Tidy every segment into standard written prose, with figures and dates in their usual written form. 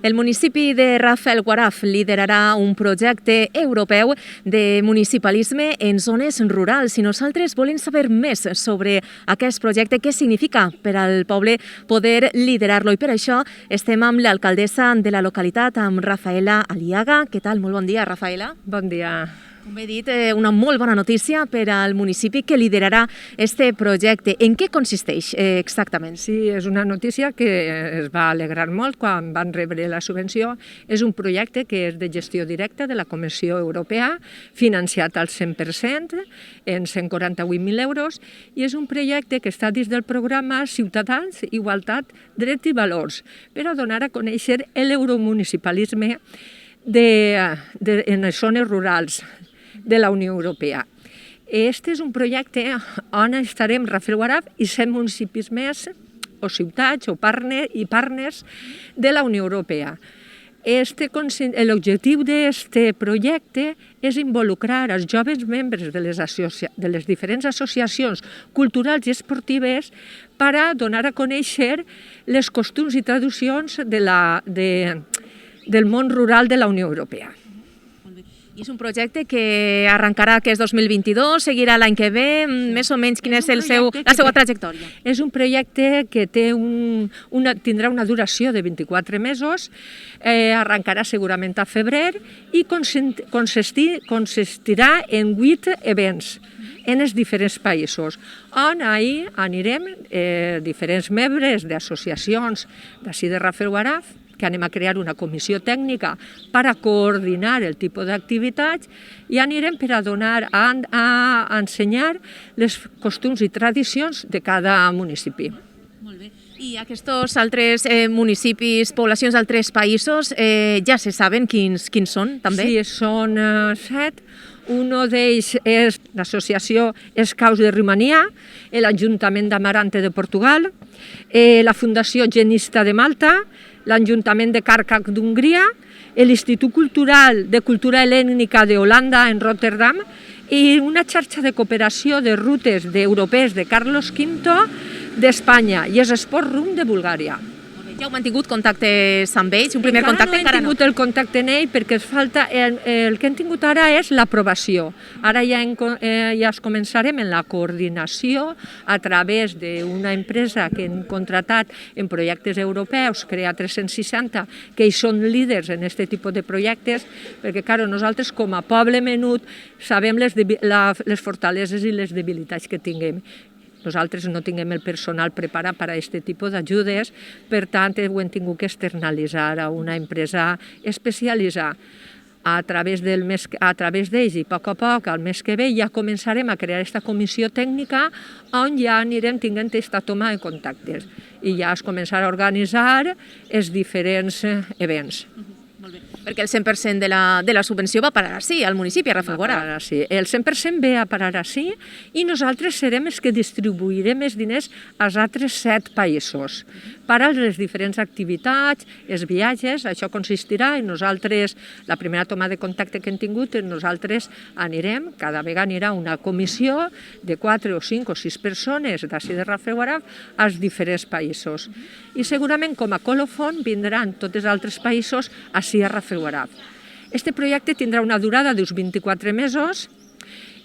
El municipi de Rafelguaraf liderarà un projecte europeu de municipalisme en zones rurals. I nosaltres volem saber més sobre aquest projecte, què significa per al poble poder liderar-lo. I per això estem amb l'alcaldessa de la localitat, amb Rafaela Aliaga. Què tal? Molt bon dia, Rafaela. Bon dia. Com he dit, una molt bona notícia per al municipi que liderarà este projecte. En què consisteix exactament? Sí, és una notícia que es va alegrar molt quan van rebre la subvenció. És un projecte que és de gestió directa de la Comissió Europea, financiat al 100%, en 148.000 euros, i és un projecte que està dins del programa Ciutadans, Igualtat, Drets i Valors, per a donar a conèixer l'euromunicipalisme en les zones rurals de la Unió Europea. Este és un projecte on estarem Rafelguaraf i 100 municipis més, o ciutats, o partners de la Unió Europea. L'objectiu d'aquest projecte és involucrar els joves membres de les diferents associacions culturals i esportives per a donar a conèixer les costums i tradicions del món rural de la Unió Europea. És un projecte que arrencarà aquest 2022, seguirà l'any que ve, més o menys quina és la seva trajectòria? És un projecte que tindrà una duració de 24 mesos, arrencarà segurament a febrer i consistirà en 8 events en els diferents països, on ahir anirem diferents membres d'associacions d'ací de Rafelguaraf, que anem a crear una comissió tècnica per a coordinar el tipus d'activitats i anirem per a donar a ensenyar les costums i tradicions de cada municipi. Molt bé. I aquests altres municipis, poblacions d'altres països, ja se saben quins són, també? Sí, són 7. Un d'ells és l'associació Scouts de Romania, l'Ajuntament d'Amarante de Portugal, la Fundació Genista de Malta, l'Ajuntament de Carcac d'Hongria, l'Institut Cultural de Cultura Hel·lènica d'Holanda en Rotterdam i una xarxa de cooperació de rutes europees de Carlos V d'Espanya i és Sport Room de Bulgària. Ja heu mantingut contactes amb ells? Un primer contacte encara no? No hem tingut el contacte amb ell perquè el que hem tingut ara és l'aprovació. Ara ja es començarem en la coordinació a través d'una empresa que hem contratat en projectes europeus, Crea 360, que ells són líders en aquest tipus de projectes, perquè, clar, nosaltres com a poble menut sabem les fortaleses i les debilitats que tinguem. Nosaltres no tinguem el personal preparat per a aquest tipus d'ajudes, per tant, ho hem tingut que externalitzar a una empresa especialitzada. A través d'ells i a poc, el mes que ve, ja començarem a crear aquesta comissió tècnica on ja anirem tinguent aquesta toma de contactes i ja es començarà a organitzar els diferents events. Molt bé. Perquè el 100% de la subvenció va parar ací, al municipi, a Rafelguaraf. El 100% ve a parar ací i nosaltres serem els que distribuirem els diners als altres 7 països per a les diferents activitats, els viatges. Això consistirà en nosaltres, la primera toma de contacte que hem tingut, nosaltres anirem, cada vegada anirà una comissió de 4 o 5 o 6 persones d'ací de Rafelguaraf als diferents països. I segurament com a colofon vindran tots els altres països ací a Rafelguaraf. Este projecte tindrà una durada d'uns 24 mesos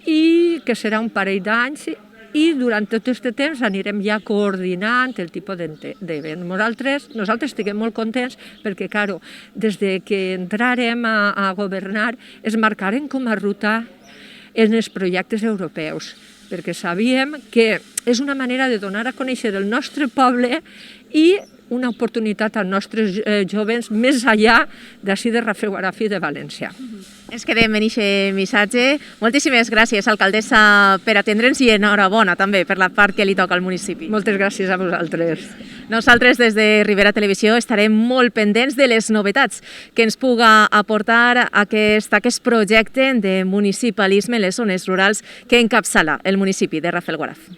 i que serà un parell d'anys i durant tot aquest temps anirem ja coordinant el tipus d'event. Nosaltres estiguem molt contents perquè, clar, des que entrarem a governar es marcarem com a ruta en els projectes europeus, perquè sabíem que és una manera de donar a conèixer el nostre poble i una oportunitat als nostres joves més enllà d'ací de Rafelguaraf i de València. Ens quedem en aquest missatge. Moltíssimes gràcies, alcaldessa, per atendre'ns i enhorabona també per la part que li toca al municipi. Moltes gràcies a vosaltres. Nosaltres des de Ribera Televisió estarem molt pendents de les novetats que ens puga aportar aquest projecte de municipalisme en les zones rurals que encapçala el municipi de Rafelguaraf.